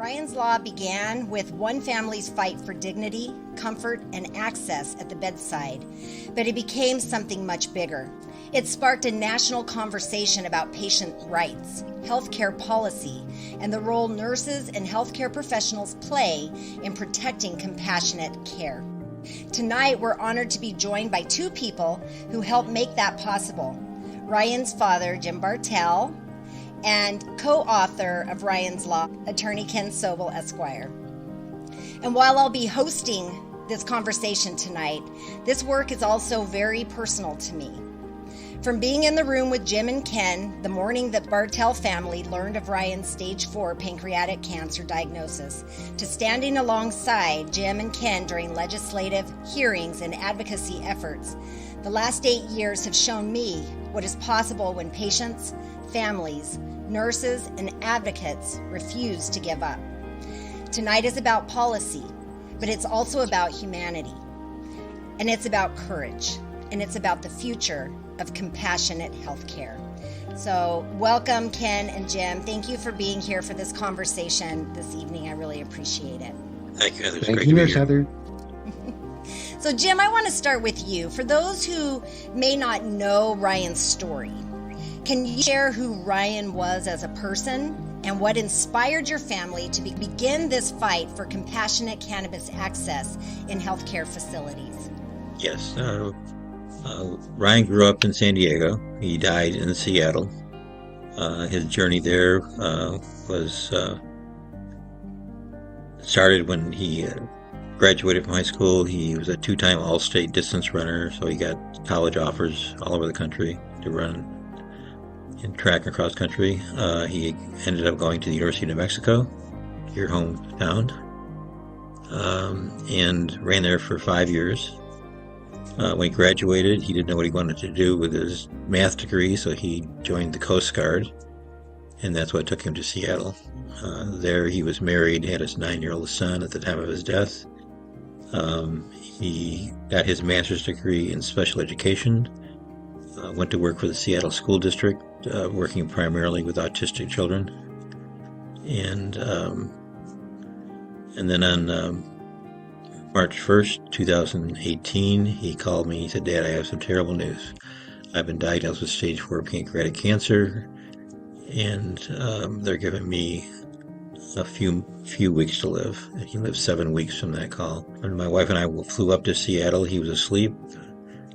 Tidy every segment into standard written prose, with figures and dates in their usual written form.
Ryan's Law began with one family's fight for dignity, comfort, and access at the bedside, but it became something much bigger. It sparked a national conversation about patient rights, healthcare policy, and the role nurses and healthcare professionals play in protecting compassionate care. Tonight, we're honored to be joined by two people who helped make that possible. Ryan's father, Jim Bartell, and co-author of Ryan's Law, attorney Ken Sobel, Esquire. And while I'll be hosting this conversation tonight, this work is also very personal to me. From being in the room with Jim and Ken the morning that Bartell family learned of Ryan's stage 4 pancreatic cancer diagnosis, to standing alongside Jim and Ken during legislative hearings and advocacy efforts, the last 8 years have shown me what is possible when patients, families, nurses, and advocates refuse to give up. Tonight is about policy, but it's also about humanity. And it's about courage. And it's about the future of compassionate healthcare. So welcome, Ken and Jim. Thank you for being here for this conversation this evening. I really appreciate it. Thank you, Heather. It's Thank great you, to be Miss here. Heather. So Jim, I want to start with you. For those who may not know Ryan's story, can you share who Ryan was as a person and what inspired your family to begin this fight for compassionate cannabis access in healthcare facilities? Yes. Ryan grew up in San Diego. He died in Seattle. His journey there was started when he graduated from high school. He was a 2-time All-State distance runner, so he got college offers all over the country to run in track and cross country. He ended up going to the University of New Mexico, your hometown, and ran there for 5 years. When he graduated, he didn't know what he wanted to do with his math degree, so he joined the Coast Guard, and that's what took him to Seattle. There he was married, had his 9-year-old son at the time of his death. He got his master's degree in special education, went to work for the Seattle School District, working primarily with autistic children. And then on March 1st, 2018, he called me. He said, "Dad, I have some terrible news. I've been diagnosed with stage 4 pancreatic cancer, and they're giving me a few weeks to live." And he lived 7 weeks from that call. When my wife and I flew up to Seattle, he was asleep.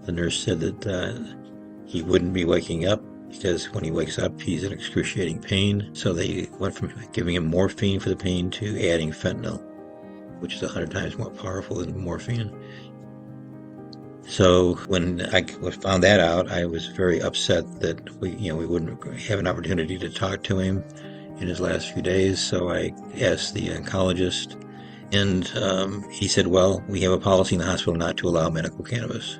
The nurse said that he wouldn't be waking up because when he wakes up, he's in excruciating pain. So they went from giving him morphine for the pain to adding fentanyl, which is 100 times more powerful than morphine. So when I found that out, I was very upset that we wouldn't have an opportunity to talk to him in his last few days. So I asked the oncologist, and he said, "Well, we have a policy in the hospital not to allow medical cannabis."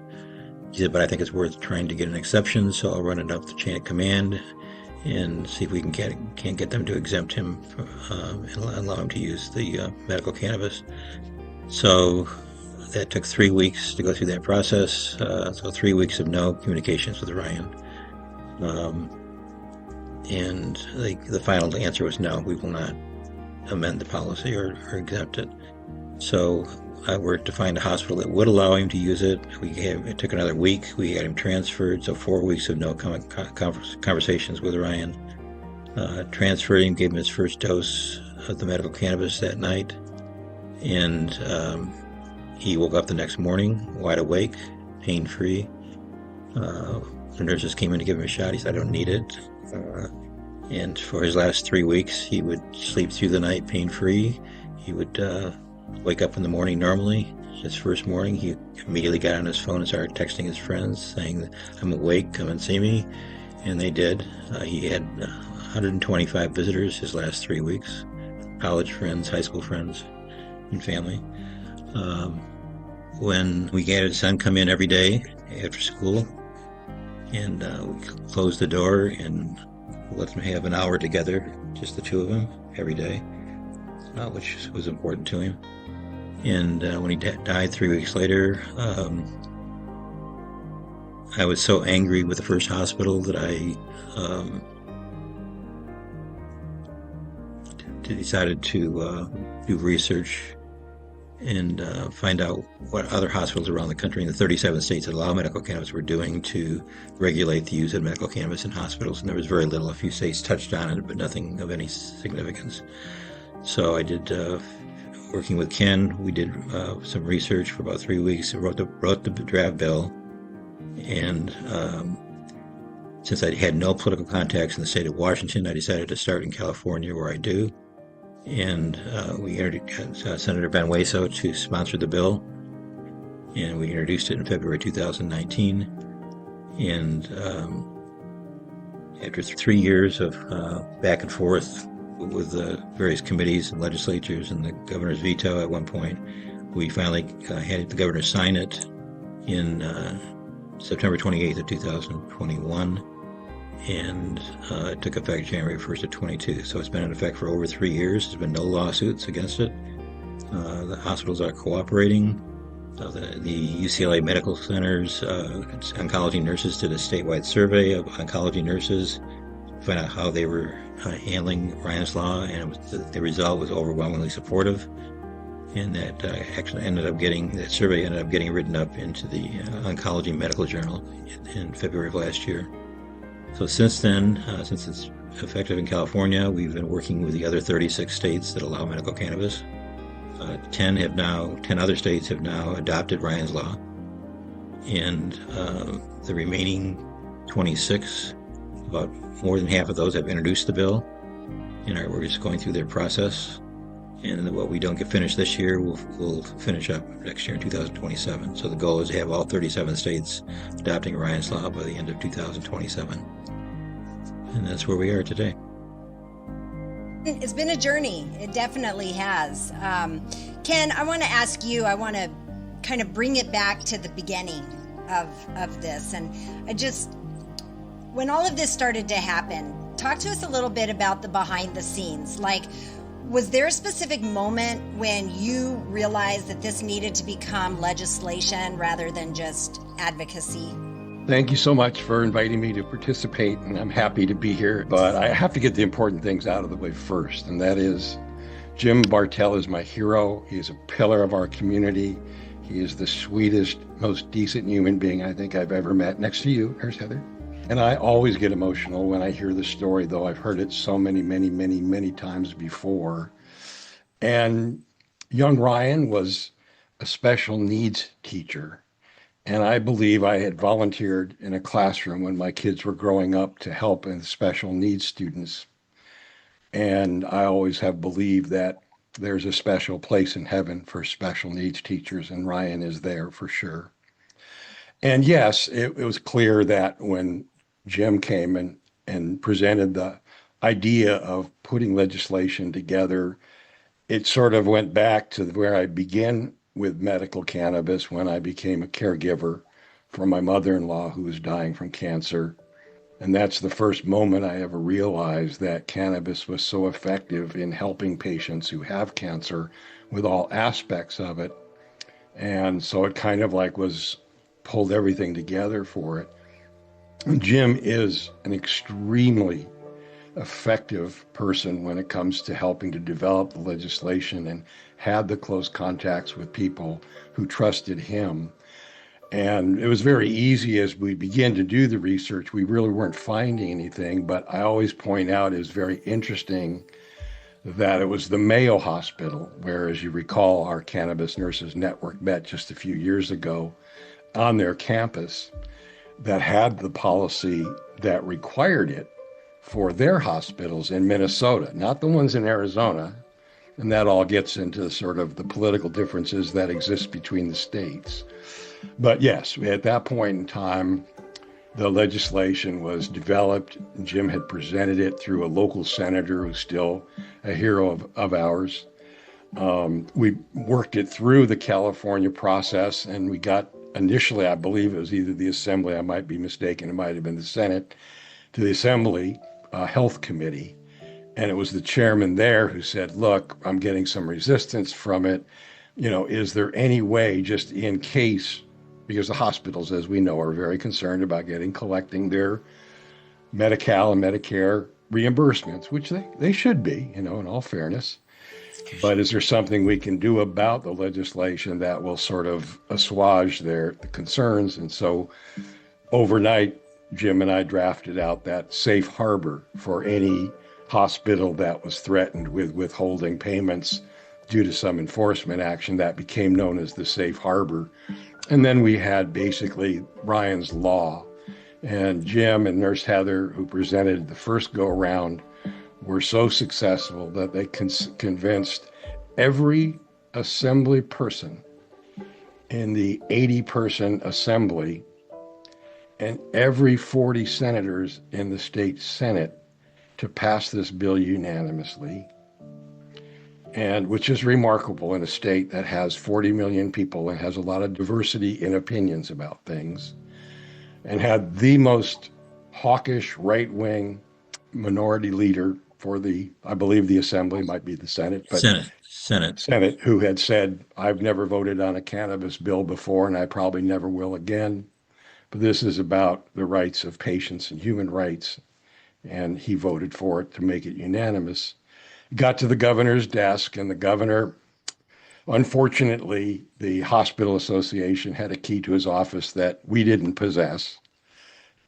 He said, "But I think it's worth trying to get an exception, so I'll run it up the chain of command and see if we can get them to exempt him and allow him to use the medical cannabis." So that took 3 weeks to go through that process. So 3 weeks of no communications with Ryan. And the final answer was no, we will not amend the policy or exempt it. So I worked to find a hospital that would allow him to use it. It took another week. We had him transferred, so 4 weeks of no conversations with Ryan. Transferred him, gave him his first dose of the medical cannabis that night, and he woke up the next morning, wide awake, pain-free. The nurses came in to give him a shot. He said, "I don't need it." And for his last 3 weeks, he would sleep through the night pain-free. He would wake up in the morning normally. His first morning, he immediately got on his phone and started texting his friends saying, "I'm awake, come and see me." And they did. He had 125 visitors his last 3 weeks, college friends, high school friends, and family. When we had his son come in every day after school, and we closed the door and let them have an hour together, just the two of them, every day, which was important to him. And when he died 3 weeks later, I was so angry with the first hospital that I decided to do research and find out what other hospitals around the country in the 37 states that allow medical cannabis were doing to regulate the use of medical cannabis in hospitals. And there was very little. A few states touched on it, but nothing of any significance. So I did, working with Ken, we did some research for about 3 weeks and wrote the draft bill. And since I had no political contacts in the state of Washington, I decided to start in California, where I do. And we introduced Senator Ben Waso to sponsor the bill. And we introduced it in February 2019. And after 3 years of back and forth with the various committees and legislatures and the governor's veto at one point, we finally had the governor sign it in September 28th of 2021. And it took effect January 1st of 22. So it's been in effect for over 3 years. There's been no lawsuits against it. The hospitals are cooperating. The UCLA Medical Center's oncology nurses did a statewide survey of oncology nurses to find out how they were handling Ryan's Law, and the result was overwhelmingly supportive. And that that survey ended up getting written up into the Oncology Medical Journal in February of last year. So since then, since it's effective in California, we've been working with the other 36 states that allow medical cannabis. 10 other states have now adopted Ryan's Law. And the remaining 26, about more than half of those have introduced the bill. And we're just going through their process. And what we don't get finished this year, we'll finish up next year in 2027. So the goal is to have all 37 states adopting Ryan's Law by the end of 2027. And that's where we are today. It's been a journey. It definitely has. Ken, I want to ask you, I want to kind of bring it back to the beginning of this. And when all of this started to happen, talk to us a little bit about the behind the scenes. Like, was there a specific moment when you realized that this needed to become legislation rather than just advocacy? Thank you so much for inviting me to participate, and I'm happy to be here. But I have to get the important things out of the way first, and that is Jim Bartell is my hero. He is a pillar of our community. He is the sweetest, most decent human being I think I've ever met. Next to you, there's Heather. And I always get emotional when I hear the story, though I've heard it so many times before. And young Ryan was a special needs teacher. And I believe I had volunteered in a classroom when my kids were growing up to help in special needs students. And I always have believed that there's a special place in heaven for special needs teachers, and Ryan is there for sure. And yes, it was clear that when Jim came and presented the idea of putting legislation together, it sort of went back to where I began with medical cannabis when I became a caregiver for my mother-in-law who was dying from cancer. And that's the first moment I ever realized that cannabis was so effective in helping patients who have cancer with all aspects of it. And so it kind of pulled everything together for it. And Jim is an extremely effective person when it comes to helping to develop the legislation and had the close contacts with people who trusted him. And it was very easy as we began to do the research. We really weren't finding anything, but I always point out it's very interesting that it was the Mayo Hospital, where, as you recall, our Cannabis Nurses Network met just a few years ago on their campus, that had the policy that required it for their hospitals in Minnesota, not the ones in Arizona. And that all gets into sort of the political differences that exist between the states. But yes, at that point in time, the legislation was developed. Jim had presented it through a local senator who's still a hero of ours. We worked it through the California process, and we got initially, I believe it was either the Assembly, I might be mistaken, it might have been the Senate, to the Assembly Health Committee. And it was the chairman there who said, look, I'm getting some resistance from it. Is there any way, just in case, because the hospitals, as we know, are very concerned about collecting their Medi-Cal and Medicare reimbursements, which they should be, in all fairness. But is there something we can do about the legislation that will sort of assuage the concerns? And so overnight, Jim and I drafted out that safe harbor for any hospital that was threatened with withholding payments due to some enforcement action. That became known as the safe harbor. And then we had basically Ryan's Law. And Jim and Nurse Heather, who presented the first go around, were so successful that they convinced every assembly person in the 80-person assembly and every 40 senators in the state Senate to pass this bill unanimously, and which is remarkable in a state that has 40 million people and has a lot of diversity in opinions about things, and had the most hawkish right-wing minority leader for I believe the assembly, might be the Senate, but Senate, who had said, I've never voted on a cannabis bill before, and I probably never will again. But this is about the rights of patients and human rights. And he voted for it to make it unanimous. It got to the governor's desk, and the governor, unfortunately, the hospital association had a key to his office that we didn't possess.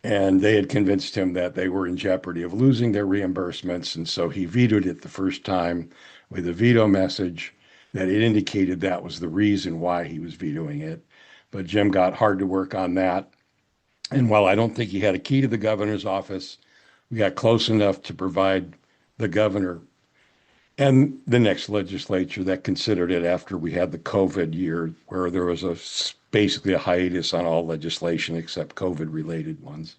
And they had convinced him that they were in jeopardy of losing their reimbursements. And so he vetoed it the first time with a veto message that it indicated that was the reason why he was vetoing it. But Jim got hard to work on that. And while I don't think he had a key to the governor's office, we got close enough to provide the governor and the next legislature that considered it after we had the COVID year, where there was basically a hiatus on all legislation except COVID related ones.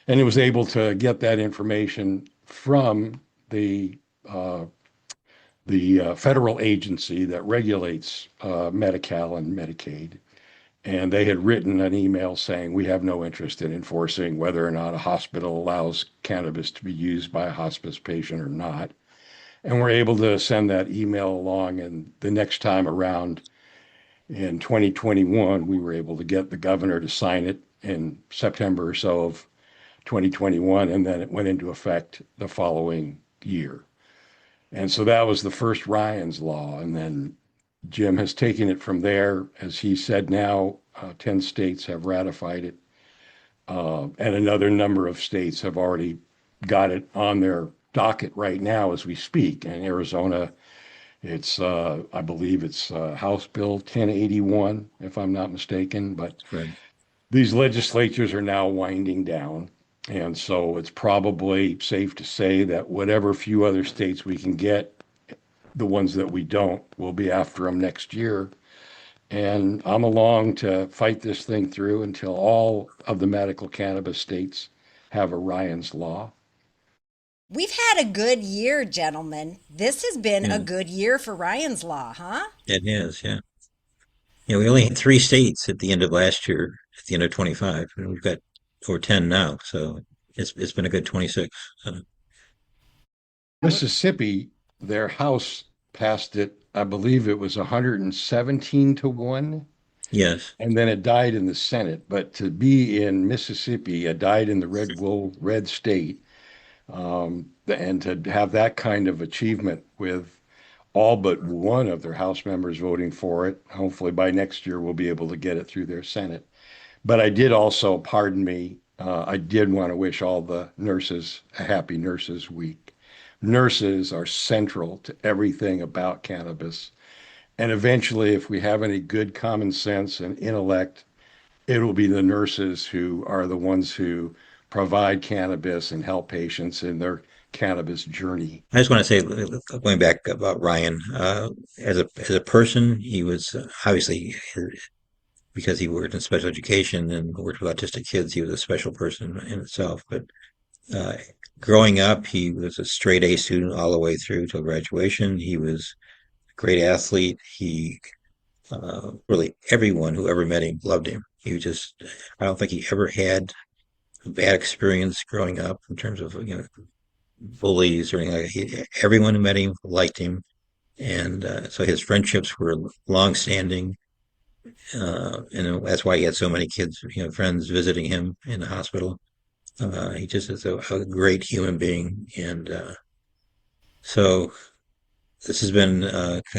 And it was able to get that information from the federal agency that regulates Medi-Cal and Medicaid. And they had written an email saying, we have no interest in enforcing whether or not a hospital allows cannabis to be used by a hospice patient or not. And we're able to send that email along. And the next time around in 2021, we were able to get the governor to sign it in September or so of 2021. And then it went into effect the following year. And so that was the first Ryan's Law. And then Jim has taken it from there. As he said now, 10 states have ratified it. And another number of states have already got it on their docket right now as we speak. In Arizona, it's, I believe it's House Bill 1081, if I'm not mistaken. But right. These legislatures are now winding down. And so it's probably safe to say that whatever few other states we can get, the ones that we don't, we'll be after them next year. And I'm along to fight this thing through until all of the medical cannabis states have a Ryan's Law. We've had a good year, gentlemen. This has been a good year for Ryan's Law, huh? It is, yeah. Yeah, we only had 3 states at the end of last year, at the end of 25, and we've got over 10 now. So it's been a good 26. Mississippi, their House passed it, I believe it was 117-1. Yes. And then it died in the Senate. But to be in Mississippi, it died in the red state, and to have that kind of achievement with all but one of their House members voting for it, hopefully by next year we'll be able to get it through their Senate. But I did also, pardon me, I did want to wish all the nurses a happy Nurses Week. Nurses are central to everything about cannabis. And eventually, if we have any good common sense and intellect, it will be the nurses who are the ones who provide cannabis and help patients in their cannabis journey. I just want to say, going back about Ryan, as a person, he was obviously, because he worked in special education and worked with autistic kids, he was a special person in itself. But growing up, he was a straight A student all the way through till graduation. He was a great athlete. He really, everyone who ever met him loved him. He was just, I don't think he ever had a bad experience growing up in terms of, bullies or anything like that. Everyone who met him liked him. And so his friendships were long-standing. And that's why he had so many kids, friends visiting him in the hospital. He just is a great human being, and so this has been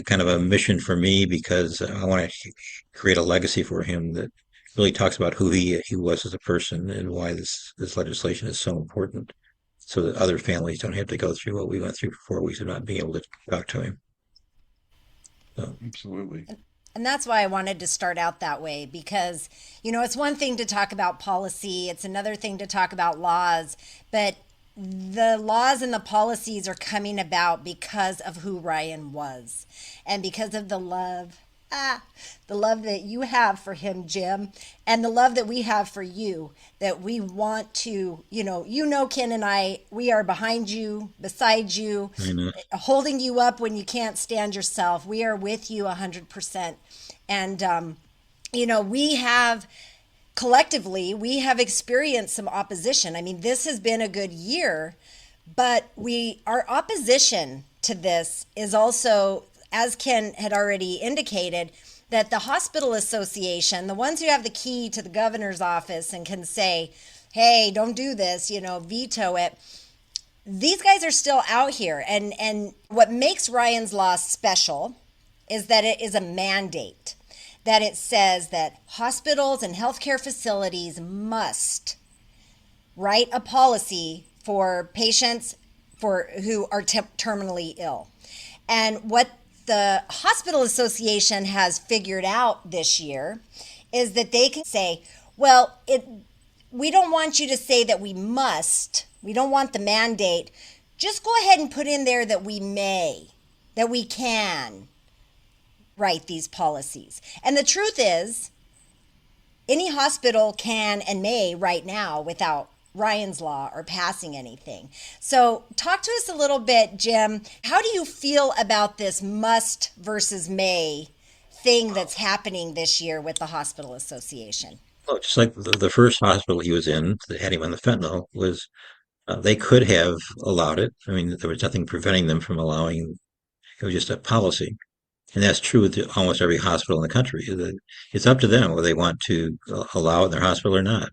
kind of a mission for me because I want to create a legacy for him that really talks about who he was as a person and why this legislation is so important, so that other families don't have to go through what we went through for 4 weeks of not being able to talk to him. So, Absolutely. And that's why I wanted to start out that way because, it's one thing to talk about policy, it's another thing to talk about laws, but the laws and the policies are coming about because of who Ryan was and because of the love that you have for him, Jim, and the love that we have for you, that we want to, Ken and I, we are behind you, beside you, I know. holding you up when you can't stand yourself. We are with you 100%. And, we have collectively, we have experienced some opposition. I mean, this has been a good year, but our opposition to this is also, as Ken had already indicated, that the hospital association, the ones who have the key to the governor's office and can say, hey, don't do this, veto it. These guys are still out here. And what makes Ryan's law special is that it is a mandate, that it says that hospitals and healthcare facilities must write a policy for patients who are terminally ill. And what the Hospital Association has figured out this year is that they can say, well, we don't want you to say that we must. We don't want the mandate. Just go ahead and put in there that we may, that we can write these policies. And the truth is, any hospital can and may right now without Ryan's law or passing anything. So talk to us a little bit, Jim. How do you feel about this must versus may thing that's happening this year with the Hospital Association? Well, just like the first hospital he was in that had him on the fentanyl was, they could have allowed it. I mean, there was nothing preventing them from allowing. It was just a policy. And that's true with almost every hospital in the country. It's up to them whether they want to allow it in their hospital or not.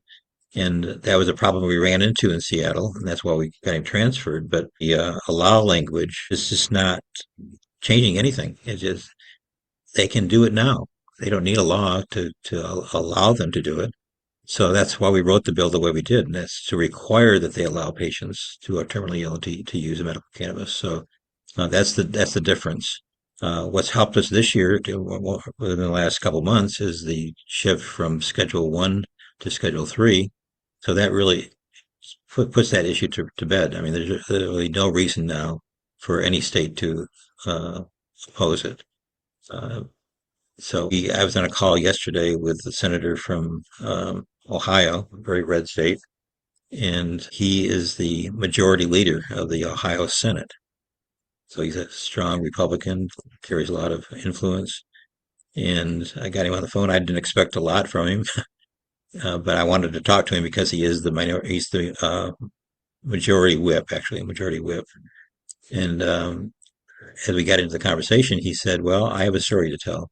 And that was a problem we ran into in Seattle, and that's why we got him transferred. But the allow language is just not changing anything. It's just they can do it now. They don't need a law to allow them to do it. So that's why we wrote the bill the way we did, and that's to require that they allow patients who are terminally ill to use medical cannabis. So that's the difference. What's helped us this year, within the last couple of months, is the shift from Schedule 1 to Schedule 3. So that really puts that issue to bed. I mean, there's really no reason now for any state to oppose it. Uh, I was on a call yesterday with the senator from Ohio, a very red state, and he is the majority leader of the Ohio Senate. So he's a strong Republican, carries a lot of influence. And I got him on the phone. I didn't expect a lot from him, but I wanted to talk to him because he's the majority whip, actually, a majority whip. And as we got into the conversation, he said, well, I have a story to tell.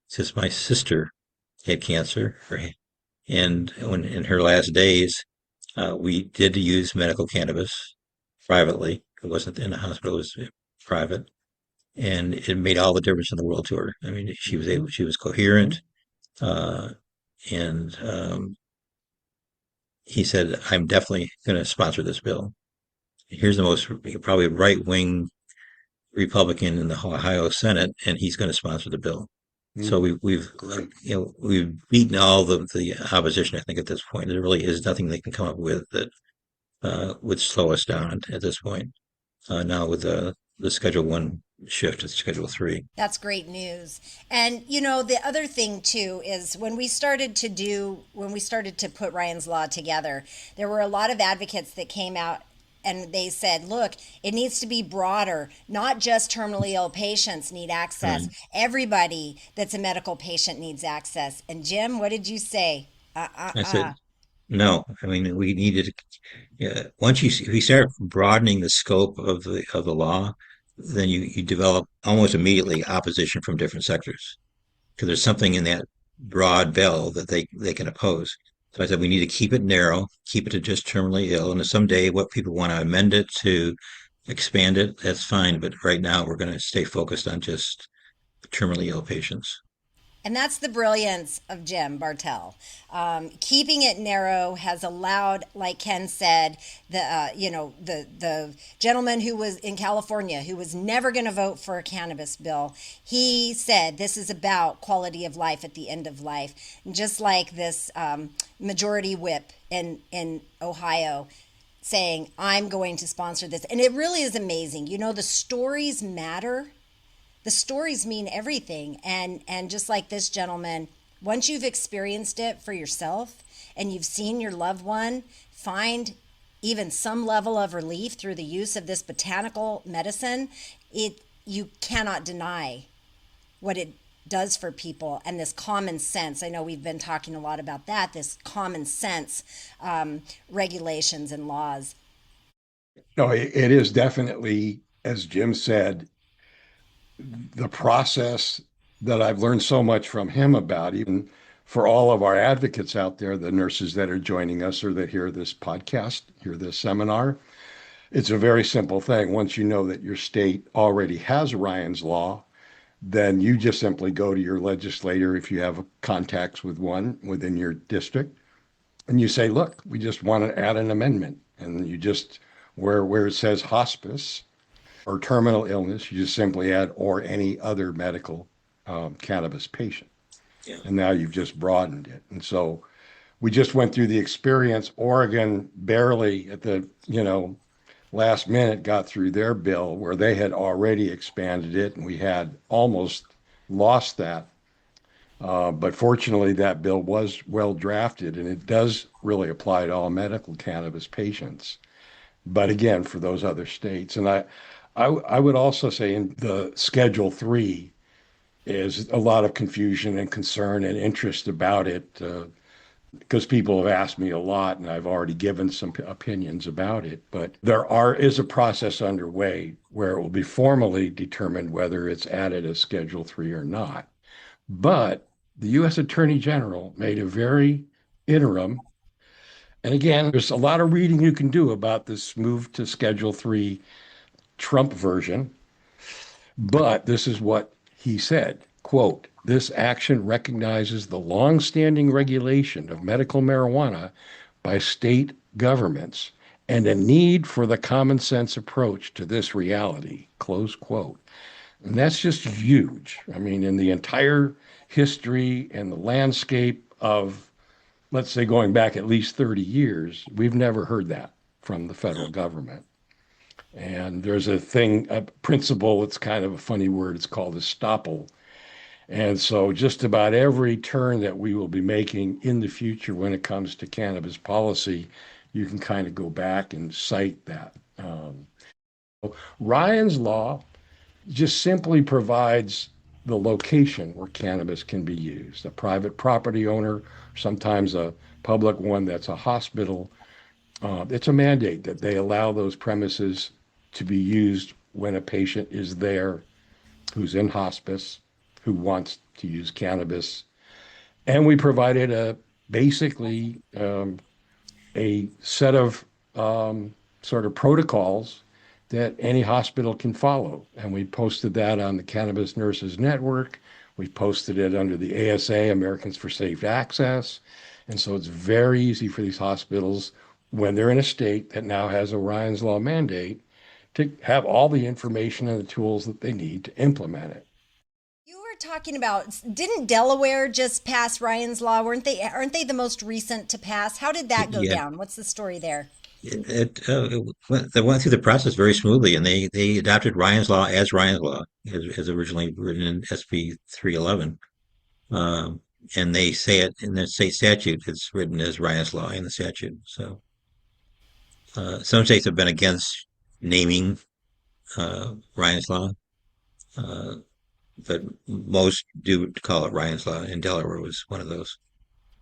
He says, my sister had cancer, right? And in her last days, we did use medical cannabis privately. It wasn't in a hospital, it was private. And it made all the difference in the world to her. I mean, she was coherent. Uh, and he said, I'm definitely going to sponsor this bill. Here's the most probably right wing Republican in the Ohio Senate, and he's going to sponsor the bill. So we've beaten all the opposition. I think at this point, there really is nothing they can come up with that would slow us down at this point. Now with the Schedule 1 shift to Schedule 3. That's great news. And the other thing too is when we started to put Ryan's law together, there were a lot of advocates that came out and they said, look, it needs to be broader. Not just terminally ill patients need access. Right. Everybody that's a medical patient needs access. And Jim, what did you say? I said, no. I mean, we needed once we start broadening the scope of the law, then you develop almost immediately opposition from different sectors because there's something in that broad bill that they can oppose. So I said we need to keep it narrow, keep it to just terminally ill, and if someday what people want to amend it to expand it, that's fine. But right now we're going to stay focused on just terminally ill patients. And that's the brilliance of Jim Bartell. Keeping it narrow has allowed, like Ken said, the gentleman who was in California who was never going to vote for a cannabis bill. He said this is about quality of life at the end of life, and just like this majority whip in Ohio saying, "I'm going to sponsor this," and it really is amazing. You know, the stories matter. The stories mean everything, and just like this gentleman, once you've experienced it for yourself and you've seen your loved one find even some level of relief through the use of this botanical medicine, you cannot deny what it does for people. And this common sense, I know we've been talking a lot about that, this common sense regulations and laws. No, it is definitely, as Jim said, the process that I've learned so much from him about, even for all of our advocates out there, the nurses that are joining us or that hear this podcast, hear this seminar. It's a very simple thing. Once you know that your state already has Ryan's Law, then you just simply go to your legislator if you have contacts with one within your district, and you say, look, we just want to add an amendment. And you just, where it says hospice or terminal illness, you just simply add or any other medical cannabis patient. Yeah. And now you've just broadened it. And so we just went through the experience. Oregon barely at the, last minute got through their bill where they had already expanded it, and we had almost lost that. But fortunately, that bill was well drafted, and it does really apply to all medical cannabis patients. But again, for those other states, and I would also say in the Schedule 3 is a lot of confusion and concern and interest about it because people have asked me a lot, and I've already given some opinions about it. But is a process underway where it will be formally determined whether it's added as Schedule 3 or not. But the U.S. Attorney General made a very interim, and again, there's a lot of reading you can do about this move to Schedule 3 Trump version, but this is what he said, quote, "This action recognizes the longstanding regulation of medical marijuana by state governments and a need for the common sense approach to this reality," close quote. And that's just huge. I mean, in the entire history and the landscape of, let's say, going back at least 30 years, we've never heard that from the federal government. And there's a principle, it's kind of a funny word, it's called estoppel. And so just about every turn that we will be making in the future when it comes to cannabis policy, you can kind of go back and cite that. Ryan's Law just simply provides the location where cannabis can be used. A private property owner, sometimes a public one that's a hospital, it's a mandate that they allow those premises to be used when a patient is there who's in hospice, who wants to use cannabis. And we provided basically a set of sort of protocols that any hospital can follow. And we posted that on the Cannabis Nurses Network. We posted it under the ASA, Americans for Safe Access. And so it's very easy for these hospitals, when they're in a state that now has a Ryan's Law mandate, to have all the information and the tools that they need to implement it. You were talking about, didn't Delaware just pass Ryan's Law? Aren't they the most recent to pass? How did that go down? What's the story there? They went through the process very smoothly, and they adopted Ryan's Law as Ryan's Law, as originally written in SB 311. And they say it in the state statute, it's written as Ryan's Law in the statute. So some states have been against naming Ryan's Law, but most do call it Ryan's Law, and Delaware was one of those.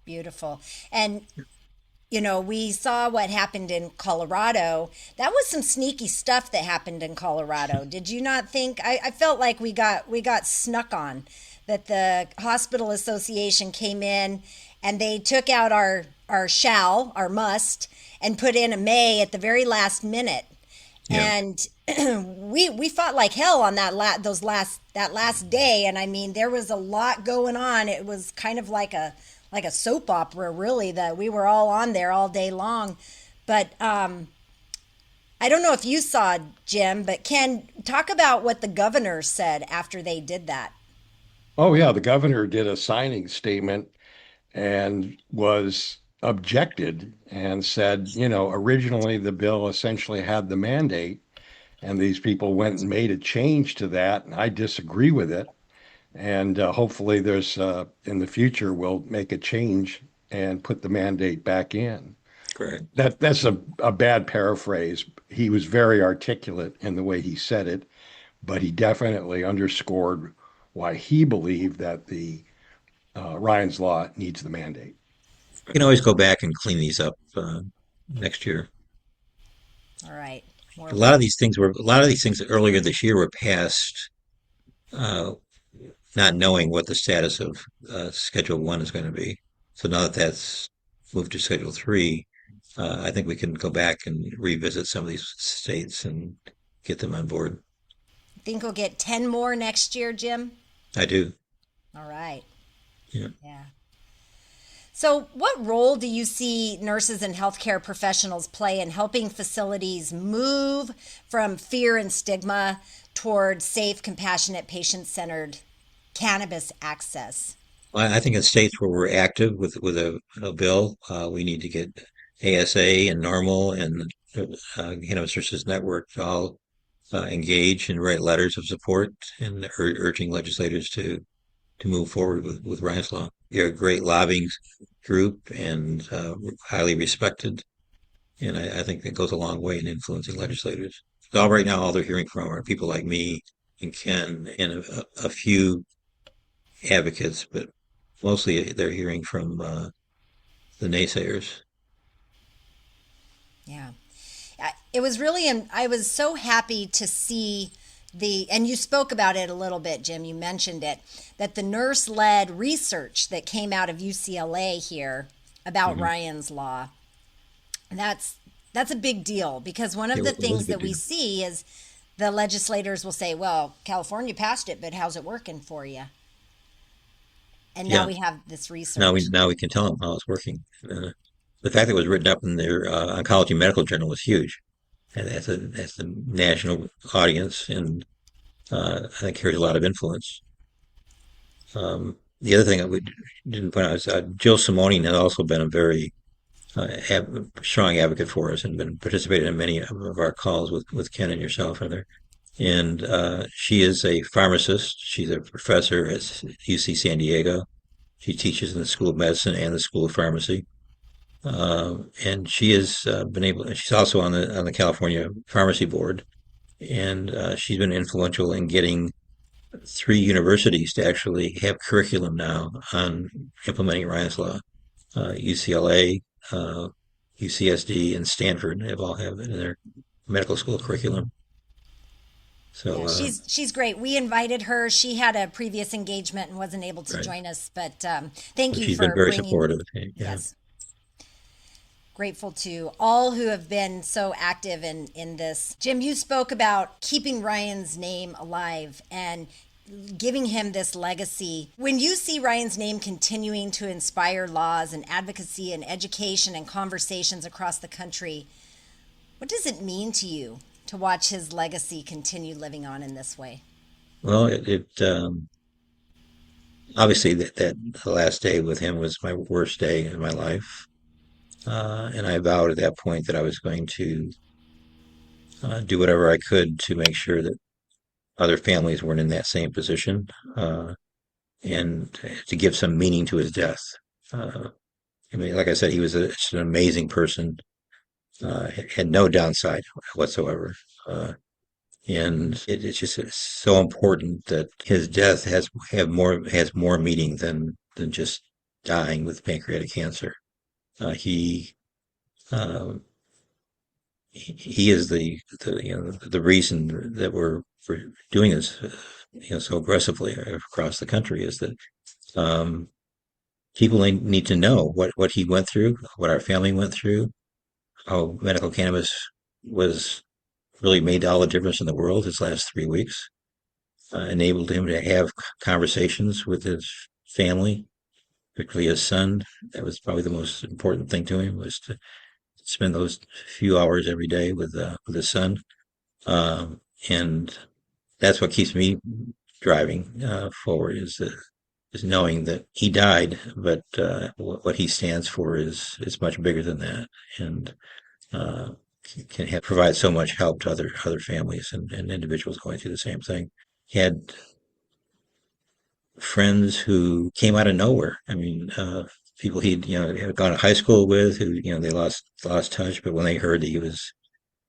Beautiful. And we saw what happened in Colorado. That was some sneaky stuff that happened in Colorado. Did you not think? I felt like we got snuck on. that the hospital association came in and they took out our must, and put in a may at the very last minute. Yeah. And we fought like hell on that last day. And I mean, there was a lot going on. It was kind of like a soap opera, really, that we were all on there all day long. But I don't know if you saw, Jim, but Ken, talk about what the governor said after they did that. Oh, yeah. The governor did a signing statement and was objected and said, originally the bill essentially had the mandate, and these people went and made a change to that. And I disagree with it. And hopefully, there's in the future, we'll make a change and put the mandate back in. Correct. That's a bad paraphrase. He was very articulate in the way he said it, but he definitely underscored why he believed that the Ryan's Law needs the mandate. We can always go back and clean these up next year. All right. More A lot of these things earlier this year were passed, uh, not knowing what the status of Schedule 1 is going to be. So now that that's moved to Schedule 3, I think we can go back and revisit some of these states and get them on board. Think we'll get 10 more next year, Jim? I do. All right. Yeah. Yeah. So, what role do you see nurses and healthcare professionals play in helping facilities move from fear and stigma toward safe, compassionate, patient-centered cannabis access? Well, I think in states where we're active with a bill, we need to get ASA and Normal and Cannabis Nurses Network to all engage and write letters of support and urging legislators to move forward with Ryan's Law. You're a great lobbying group and highly respected, and I think that goes a long way in influencing legislators. So right now, all they're hearing from are people like me and Ken and a few advocates, but mostly they're hearing from the naysayers. Yeah. It was really, I was so happy to see and you spoke about it a little bit, Jim, you mentioned it, that the nurse-led research that came out of UCLA here about Ryan's Law, that's a big deal, because one of the things that we see is the legislators will say, well, California passed it, but how's it working for you? And now we have this research. Now we can tell them how it's working. The fact that it was written up in their oncology medical journal was huge. And that's a national audience, and I think carries a lot of influence. The other thing that we didn't point out is Jill Simone has also been a very strong advocate for us and been participated in many of our calls with Ken and yourself and other. And she is a pharmacist. She's a professor at UC San Diego. She teaches in the School of Medicine and the School of Pharmacy. And she has been able. She's also on the California Pharmacy Board, and she's been influential in getting 3 universities to actually have curriculum now on implementing Ryan's Law. UCLA, UCSD, and Stanford have all have it in their medical school curriculum. So yeah, she's great. We invited her. She had a previous engagement and wasn't able to right. join us, but thank you she's for been very bringing. supportive. Yeah. Yes. Grateful to all who have been so active in this. Jim, you spoke about keeping Ryan's name alive and giving him this legacy. When you see Ryan's name continuing to inspire laws and advocacy and education and conversations across the country, what does it mean to you to watch his legacy continue living on in this way? Well, it obviously that the last day with him was my worst day in my life. And I vowed at that point that I was going to do whatever I could to make sure that other families weren't in that same position, and to give some meaning to his death. I mean, like I said, he was just an amazing person, had no downside whatsoever. And it's just so important that his death has more meaning than just dying with pancreatic cancer. He is the reason that we're doing this so aggressively across the country is that um, people need to know what he went through, what our family went through, how medical cannabis was really made all the difference in the world his last 3 weeks, enabled him to have conversations with his family, particularly his son. That was probably the most important thing to him, was to spend those few hours every day with his son. Um, and that's what keeps me driving forward, is knowing that he died, but what he stands for is much bigger than that, and uh, can provide so much help to other families and individuals going through the same thing. He had friends who came out of nowhere. I mean, people he'd had gone to high school with, who they lost touch, but when they heard that he was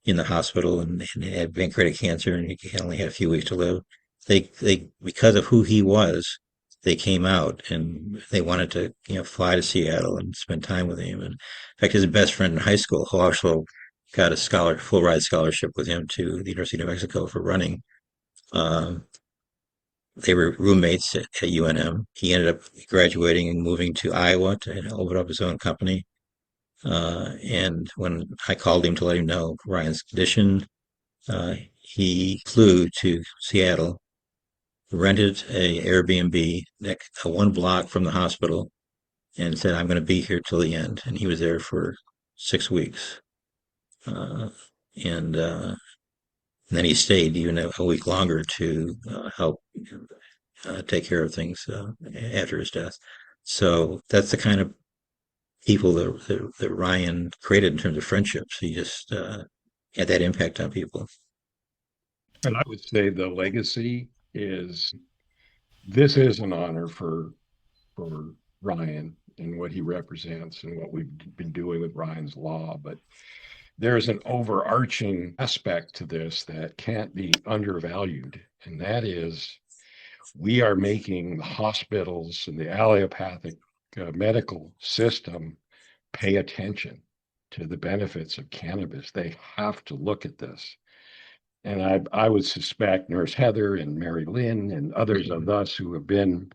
in the hospital and had pancreatic cancer and he only had a few weeks to live, they because of who he was, they came out and they wanted to fly to Seattle and spend time with him. And in fact, his best friend in high school, who also got a full ride scholarship with him to the University of New Mexico for running. Um, they were roommates at UNM. He ended up graduating and moving to Iowa to open up his own company. And when I called him to let him know Ryan's condition, he flew to Seattle, rented a Airbnb one block from the hospital, and said, "I'm going to be here till the end." And he was there for 6 weeks. Uh, and then he stayed even a week longer to help take care of things after his death. So that's the kind of people that Ryan created in terms of friendships. He just had that impact on people. And I would say the legacy is, this is an honor for Ryan and what he represents and what we've been doing with Ryan's Law, but there's an overarching aspect to this that can't be undervalued, and that is we are making the hospitals and the allopathic medical system pay attention to the benefits of cannabis. They have to look at this. And I would suspect Nurse Heather and Mary Lynn and others of us who have been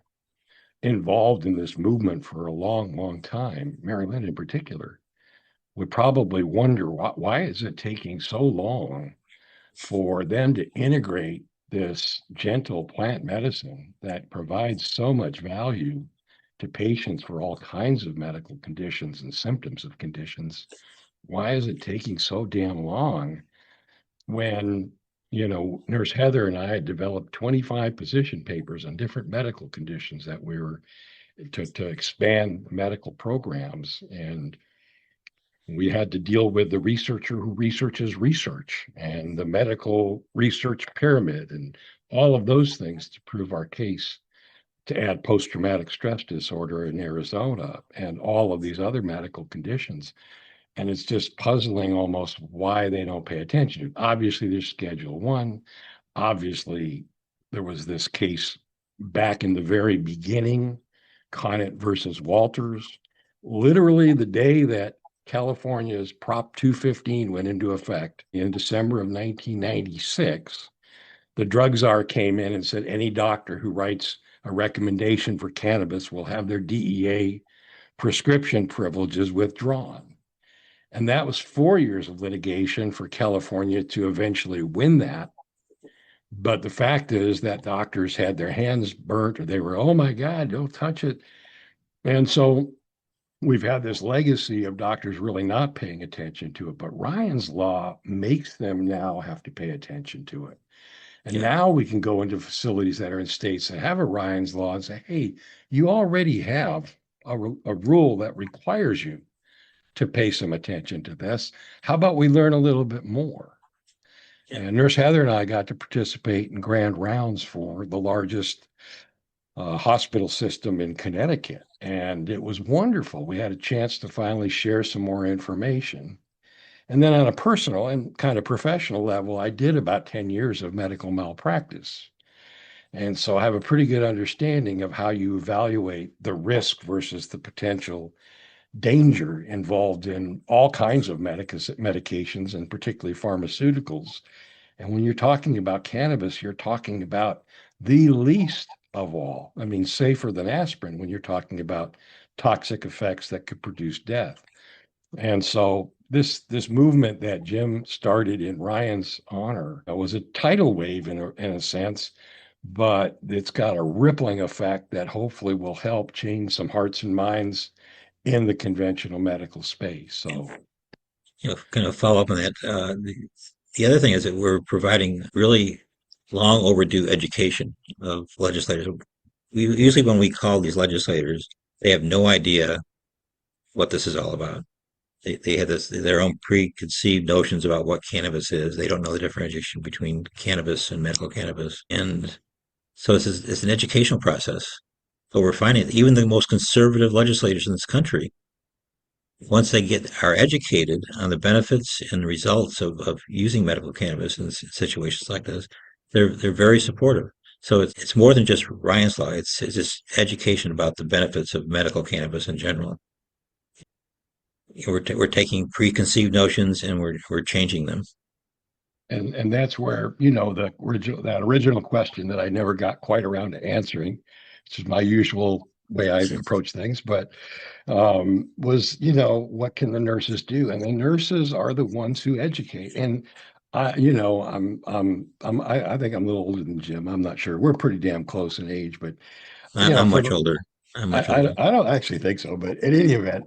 involved in this movement for a long, long time, Mary Lynn in particular, would probably wonder why is it taking so long for them to integrate this gentle plant medicine that provides so much value to patients for all kinds of medical conditions and symptoms of conditions. Why is it taking so damn long when, Nurse Heather and I had developed 25 position papers on different medical conditions that we were to expand medical programs, and we had to deal with the researcher who researches research and the medical research pyramid and all of those things to prove our case to add post-traumatic stress disorder in Arizona and all of these other medical conditions. And it's just puzzling almost why they don't pay attention. Obviously, there's Schedule 1. Obviously, there was this case back in the very beginning, Conant versus Walters. Literally the day that California's Prop 215 went into effect in December of 1996, the drug czar came in and said any doctor who writes a recommendation for cannabis will have their DEA prescription privileges withdrawn. And that was 4 years of litigation for California to eventually win that. But the fact is that doctors had their hands burnt, or they were, oh my God, don't touch it. And so we've had this legacy of doctors really not paying attention to it. But Ryan's Law makes them now have to pay attention to it. And now we can go into facilities that are in states that have a Ryan's Law and say, hey, you already have a rule that requires you to pay some attention to this. How about we learn a little bit more? And Nurse Heather and I got to participate in grand rounds for the largest hospital system in Connecticut. And it was wonderful. We had a chance to finally share some more information. And then on a personal and kind of professional level, I did about 10 years of medical malpractice. And so I have a pretty good understanding of how you evaluate the risk versus the potential danger involved in all kinds of medications and particularly pharmaceuticals. And when you're talking about cannabis, you're talking about the least of all. I mean, safer than aspirin when you're talking about toxic effects that could produce death. And so this movement that Jim started in Ryan's honor was a tidal wave in a sense, but it's got a rippling effect that hopefully will help change some hearts and minds in the conventional medical space. So, kind of follow up on that. The other thing is that we're providing really long overdue education of legislators. Usually when we call these legislators, they have no idea what this is all about. They have their own preconceived notions about what cannabis is. They don't know the differentiation between cannabis and medical cannabis. And so it's an educational process. But we're finding that even the most conservative legislators in this country, once they are educated on the benefits and results of using medical cannabis in situations like this, they're very supportive. So it's more than just Ryan's Law. It's just education about the benefits of medical cannabis in general. We're taking preconceived notions and we're changing them. And that's where, that original question that I never got quite around to answering, which is my usual way I approach things, but was, what can the nurses do? And the nurses are the ones who educate. And I think I'm a little older than Jim. I'm not sure. We're pretty damn close in age, but I'm much older. I don't actually think so, but in any event,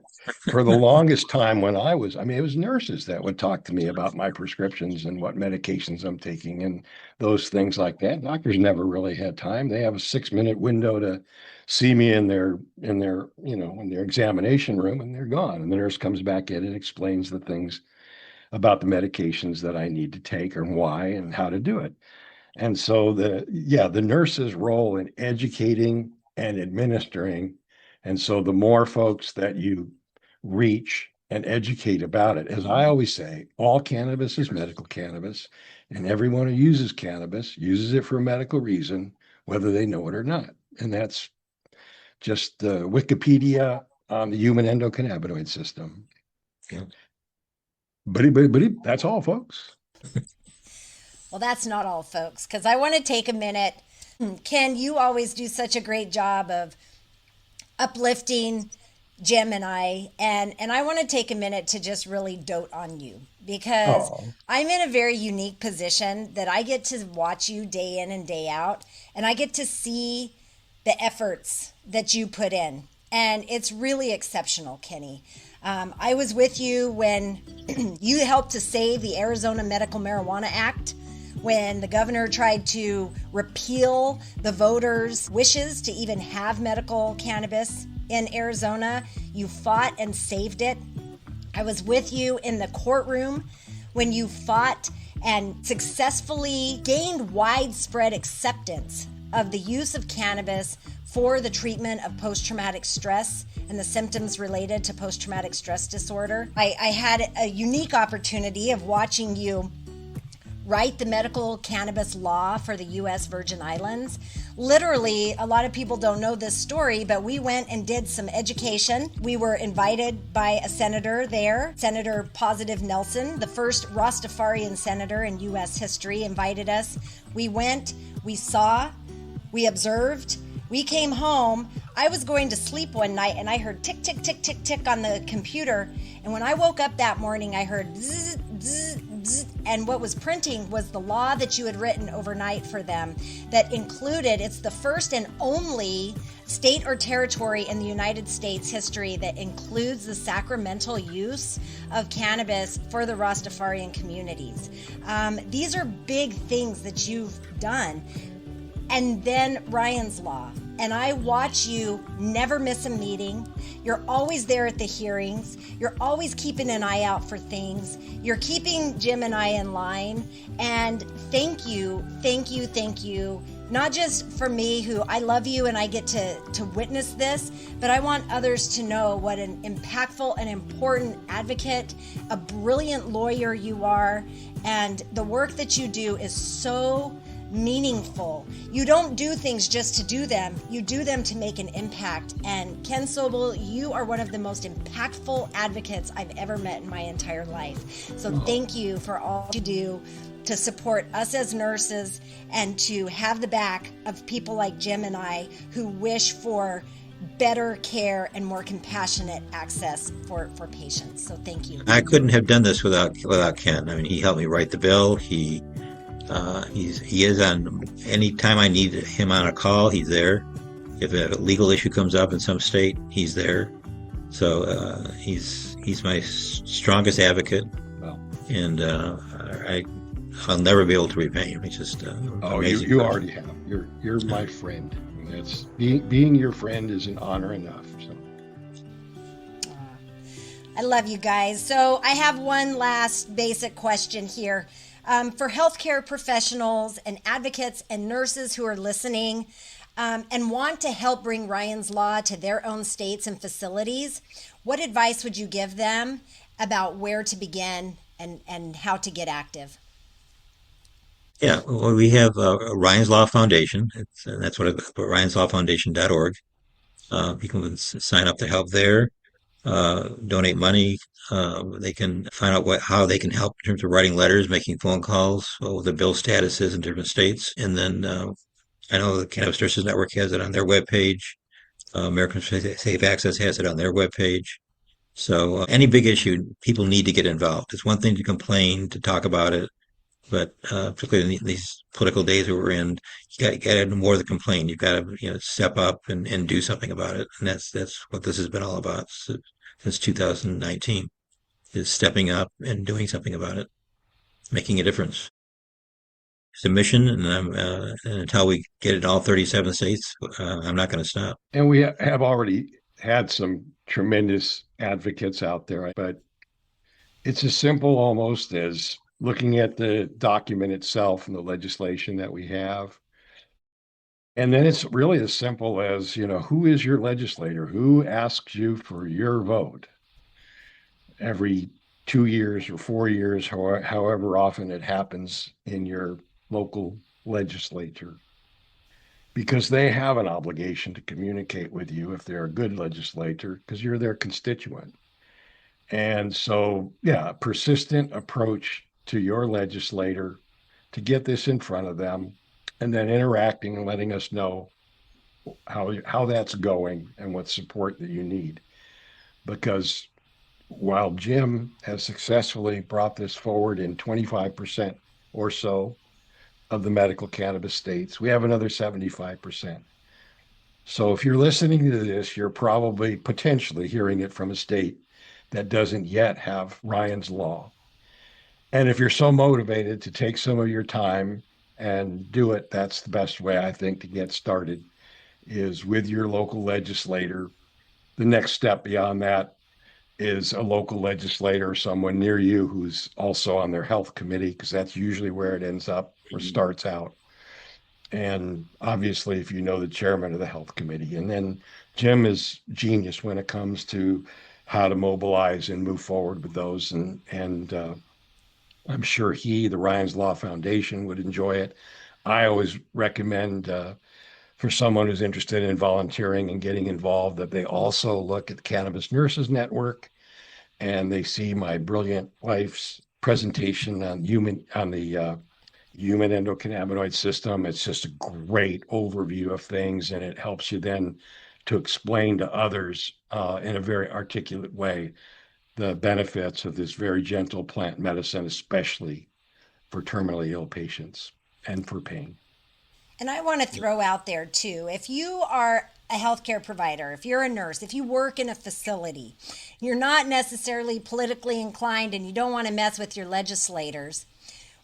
for the longest time when it was nurses that would talk to me about my prescriptions and what medications I'm taking and those things like that. Doctors never really had time. They have a 6-minute window to see me in their examination room, and they're gone. And the nurse comes back in and explains the things about the medications that I need to take and why and how to do it. And so the nurse's role in educating and administering. And so the more folks that you reach and educate about it, as I always say, all cannabis is medical cannabis, and everyone who uses cannabis uses it for a medical reason, whether they know it or not. And that's just Wikipedia on the human endocannabinoid system. Yeah. But that's all, folks. Well, that's not all, folks, because I want to take a minute. Ken, you always do such a great job of uplifting Jim and I, and I want to take a minute to just really dote on you, because I'm in a very unique position that I get to watch you day in and day out, and I get to see the efforts that you put in, and it's really exceptional, Kenny. I was with you when you helped to save the Arizona Medical Marijuana Act, when the governor tried to repeal the voters' wishes to even have medical cannabis in Arizona. You fought and saved it. I was with you in the courtroom when you fought and successfully gained widespread acceptance of the use of cannabis for the treatment of post-traumatic stress and the symptoms related to post-traumatic stress disorder. I had a unique opportunity of watching you write the medical cannabis law for the U.S. Virgin Islands. Literally, a lot of people don't know this story, but we went and did some education. We were invited by a senator there, Senator Positive Nelson, the first Rastafarian senator in U.S. history, invited us. We went, we saw, we observed, we came home. I was going to sleep one night and I heard tick, tick, tick, tick, tick on the computer. And when I woke up that morning, I heard zzz, zzz, zzz, and what was printing was the law that you had written overnight for them that included, it's the first and only state or territory in the United States history that includes the sacramental use of cannabis for the Rastafarian communities. These are big things that you've done. And then Ryan's Law. And I watch you never miss a meeting. You're always there at the hearings. You're always keeping an eye out for things. You're keeping Jim and I in line. And thank you, thank you, thank you. Not just for me, who I love you and I get to witness this, but I want others to know what an impactful and important advocate, a brilliant lawyer you are. And the work that you do is so meaningful. You don't do things just to do them. You do them to make an impact. And Ken Sobel, you are one of the most impactful advocates I've ever met in my entire life. So thank you for all you do. to support us as nurses and to have the back of people like Jim and I who wish for better care and more compassionate access for patients. So thank you. I couldn't have done this without Ken. I mean, he helped me write the bill. He is on any time I need him on a call. He's there. If a legal issue comes up in some state, he's there. So he's my strongest advocate, Well, and I'll never be able to repay him. He's just amazing. You already have. You're my friend. And that's being your friend is an honor enough. So. I love you guys. So I have one last basic question here. For healthcare professionals and advocates and nurses who are listening and want to help bring Ryan's Law to their own states and facilities, what advice would you give them about where to begin and how to get active? Yeah, well, we have Ryan's Law Foundation. That's what Ryan'sLawFoundation.org. You can sign up to help there, donate money. They can find out how they can help in terms of writing letters, making phone calls, what the bill status is in different states. And then I know the Cannabis Nurses Network has it on their webpage. American Safe Access has it on their webpage. So any big issue, people need to get involved. It's one thing to complain, to talk about it, but particularly in these political days that we're in, you got to do more than complain. You've got to step up and do something about it. And that's what this has been all about since 2019, is stepping up and doing something about it, making a difference. It's a mission, and until we get it in all 37 states, I'm not going to stop. And we have already had some tremendous advocates out there, but it's as simple almost as looking at the document itself and the legislation that we have. And then it's really as simple as, who is your legislator? Who asks you for your vote every 2 years or 4 years, however often it happens in your local legislature? Because they have an obligation to communicate with you if they're a good legislator, because you're their constituent. And so, yeah, a persistent approach to your legislator to get this in front of them, and then interacting and letting us know how that's going and what support that you need. Because while Jim has successfully brought this forward in 25% or so of the medical cannabis states, we have another 75%. So if you're listening to this, you're probably potentially hearing it from a state that doesn't yet have Ryan's Law. And if you're so motivated to take some of your time and do it, that's the best way, I think, to get started, is with your local legislator. The next step beyond that is a local legislator or someone near you who's also on their health committee, because that's usually where it ends up or starts out. And obviously, if you know the chairman of the health committee. And then Jim is genius when it comes to how to mobilize and move forward with those. And I'm sure the Ryan's Law Foundation would enjoy it. I always recommend for someone who's interested in volunteering and getting involved that they also look at the Cannabis Nurses Network, and they see my brilliant wife's presentation on the human endocannabinoid system. It's just a great overview of things, and it helps you then to explain to others in a very articulate way the benefits of this very gentle plant medicine, especially for terminally ill patients and for pain. And I want to throw out there too, if you are a healthcare provider, if you're a nurse, if you work in a facility, you're not necessarily politically inclined and you don't want to mess with your legislators,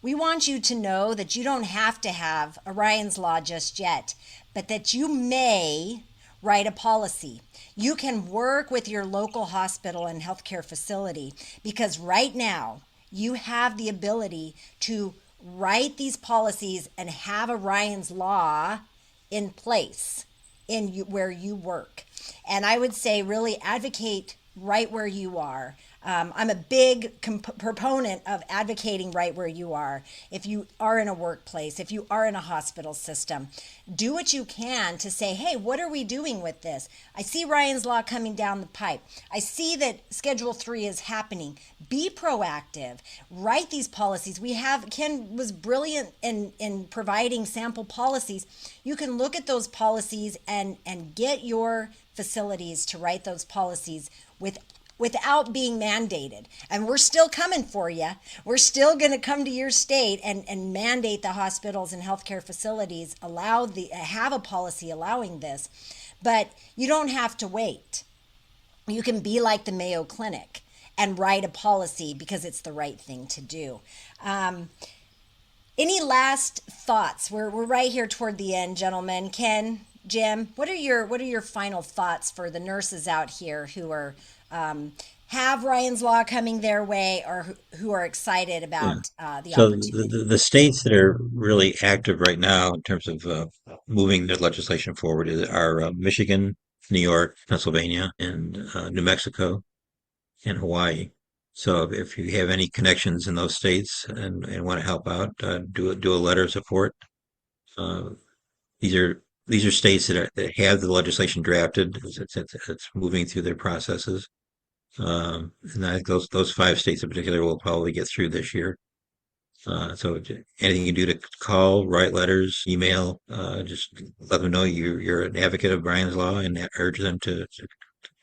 we want you to know that you don't have to have a Ryan's Law just yet, but that you may write a policy. You can work with your local hospital and healthcare facility, because right now you have the ability to write these policies and have a Ryan's Law in place where you work. And I would say really advocate right where you are. I'm a big proponent of advocating right where you are. If you are in a workplace, if you are in a hospital system, do what you can to say, hey, what are we doing with this? I see Ryan's Law coming down the pipe. I see that Schedule 3 is happening. Be proactive. Write these policies. Ken was brilliant in providing sample policies. You can look at those policies and get your facilities to write those policies without being mandated. And we're still coming for you. We're still going to come to your state and mandate the hospitals and healthcare facilities have a policy allowing this. But you don't have to wait. You can be like the Mayo Clinic and write a policy because it's the right thing to do. Any last thoughts? We're right here toward the end, gentlemen. Ken, Jim, what are your final thoughts for the nurses out here who are have Ryan's Law coming their way, or who are excited about the opportunity? The states that are really active right now in terms of moving their legislation forward are Michigan, New York, Pennsylvania, and New Mexico, and Hawaii. So if you have any connections in those states and want to help out, do a letter of support. These are states that have the legislation drafted. It's moving through their processes. And I think those 5 states in particular will probably get through this year. So anything you can do to call, write letters, email, just let them know you're an advocate of Ryan's Law and urge them to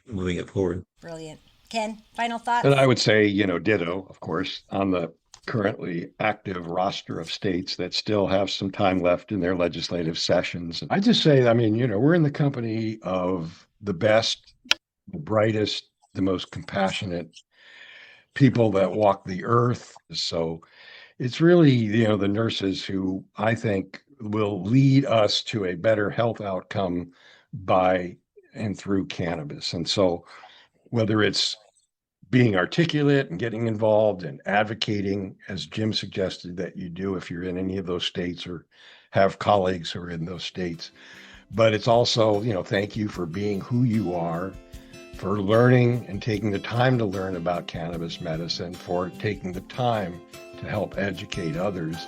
moving it forward. Brilliant. Ken, final thoughts? And I would say, ditto, of course, on the currently active roster of states that still have some time left in their legislative sessions. I just say, we're in the company of the best, the brightest, the most compassionate people that walk the earth. So it's really, the nurses who I think will lead us to a better health outcome by and through cannabis. And so whether it's being articulate and getting involved and advocating, as Jim suggested that you do if you're in any of those states or have colleagues who are in those states. But it's also, thank you for being who you are, for learning and taking the time to learn about cannabis medicine, for taking the time to help educate others,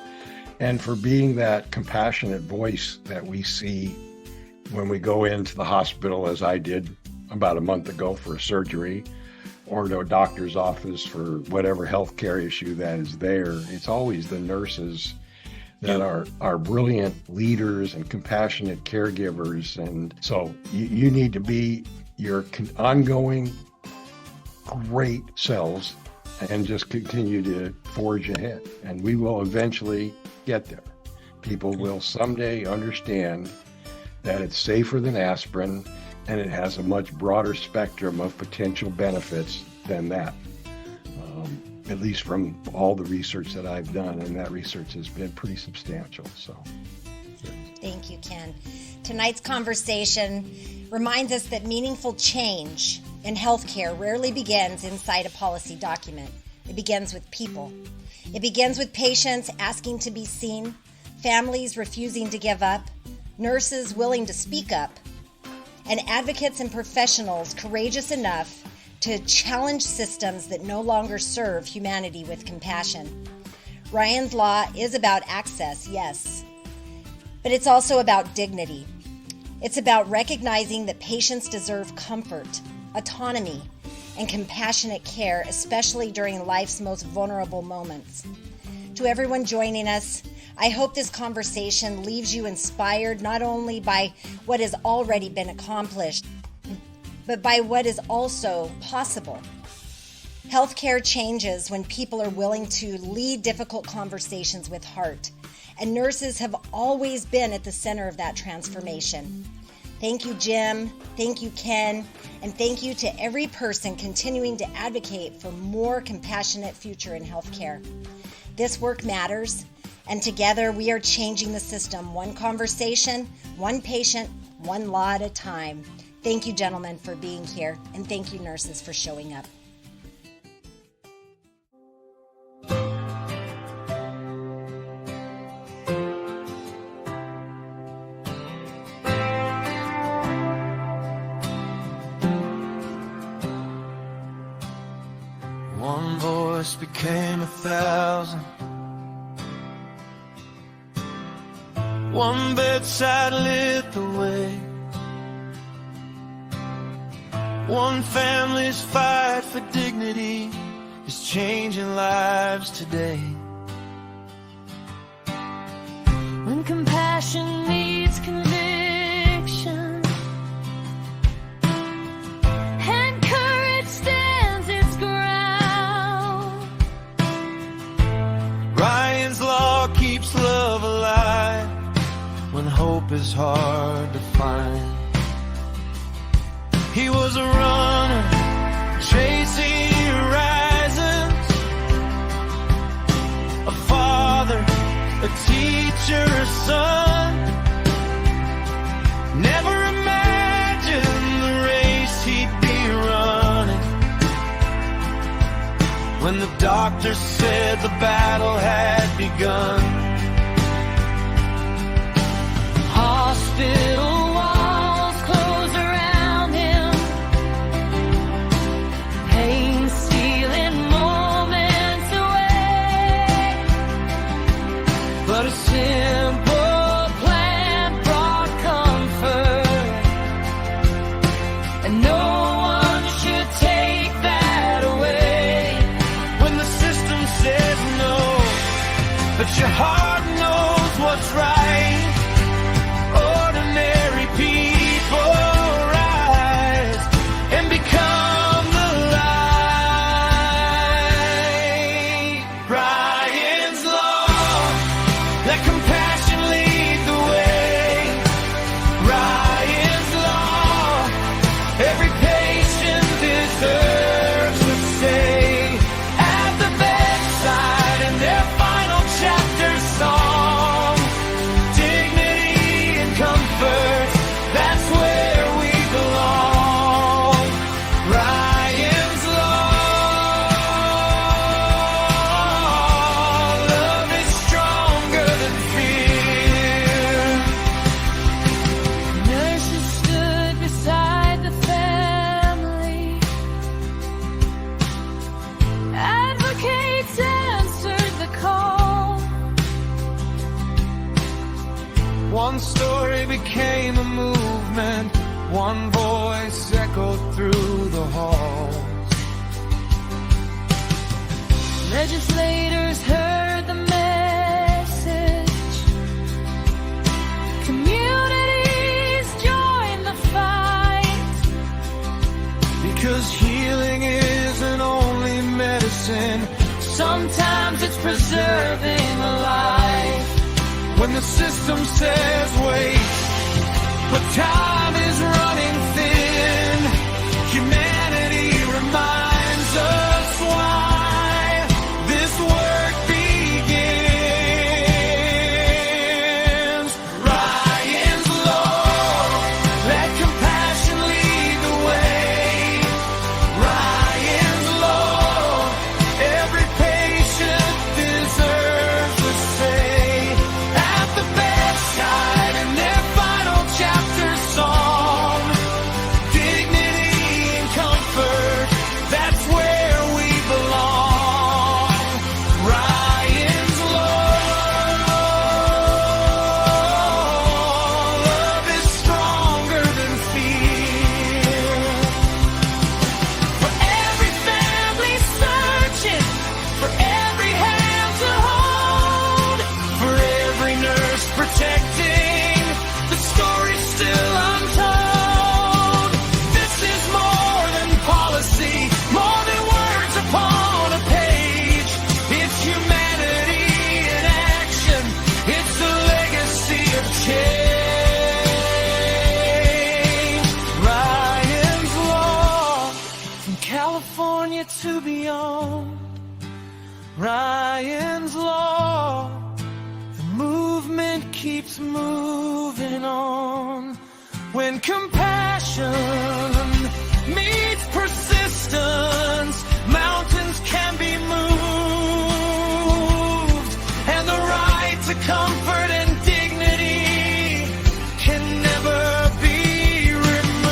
and for being that compassionate voice that we see when we go into the hospital, as I did about a month ago for a surgery, or to a doctor's office for whatever healthcare issue that is there. It's always the nurses that are brilliant leaders and compassionate caregivers. And so you need to be your ongoing great selves and just continue to forge ahead. And we will eventually get there. People will someday understand that it's safer than aspirin, and it has a much broader spectrum of potential benefits than that, at least from all the research that I've done, and that research has been pretty substantial. So, thank you, Ken. Tonight's conversation reminds us that meaningful change in healthcare rarely begins inside a policy document. It begins with people. It begins with patients asking to be seen, families refusing to give up, nurses willing to speak up, and advocates and professionals courageous enough to challenge systems that no longer serve humanity with compassion. Ryan's Law is about access, yes, but it's also about dignity. It's about recognizing that patients deserve comfort, autonomy, and compassionate care, especially during life's most vulnerable moments. To everyone joining us, I hope this conversation leaves you inspired not only by what has already been accomplished, but by what is also possible. Healthcare changes when people are willing to lead difficult conversations with heart, and nurses have always been at the center of that transformation. Thank you, Jim. Thank you, Ken. And thank you to every person continuing to advocate for more compassionate future in healthcare. This work matters, and together we are changing the system, one conversation, one patient, one law at a time. Thank you, gentlemen, for being here, and thank you, nurses, for showing up. One voice became 1,000. One bedside lit the way. One family's fight for dignity is changing lives today. When compassion meets conviction and courage stands its ground, Ryan's law keeps love alive when hope is hard to find. He was a runner chasing horizons, a father, a teacher, a son. Never imagined the race he'd be running. When the doctor said the battle had begun. hospital walls close around him, pain stealing moments away, But a simple plan brought comfort, and no one should take that away. When the system says no, but your heart knows what's right, ordinary people rise and become the light. Ryan's law, let compassion lead the way. Ryan's law, every patient deserves to stay at the bedside in their final chapter song. Dignity and comfort, that's where we belong. Ryan's law, love is stronger than fear. nurses stood beside the family, advocates answered the call. One story became a movement, one voice echoed through the halls. Legislators heard the message, communities joined the fight. Because healing isn't only medicine, sometimes it's preserving a life. When the system says wait, but time is running thin, humanity reminds us why this work begins. Ryan's law, let compassion lead the way. Ryan's law, every patient deserves a say at the bedside in their final chapter song. Dignity and comfort, that's where we belong. Ryan's law, love is stronger than fear. For every family searching, for every hand to hold, for every nurse protecting, the story's still untold. This is more than policy, more than words upon a page. It's humanity in action, it's a legacy of change. Ryan's law, from California to beyond. Ryan's law, the movement keeps moving on. When compassion meets persistence, mountains can be moved, and the right to comfort and dignity can never be removed.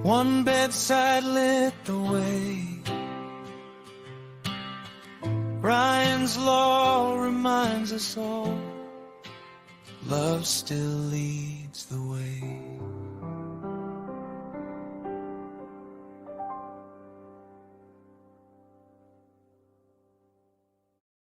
One bedside lit the way. Ryan's law reminds us all, love still leads the way.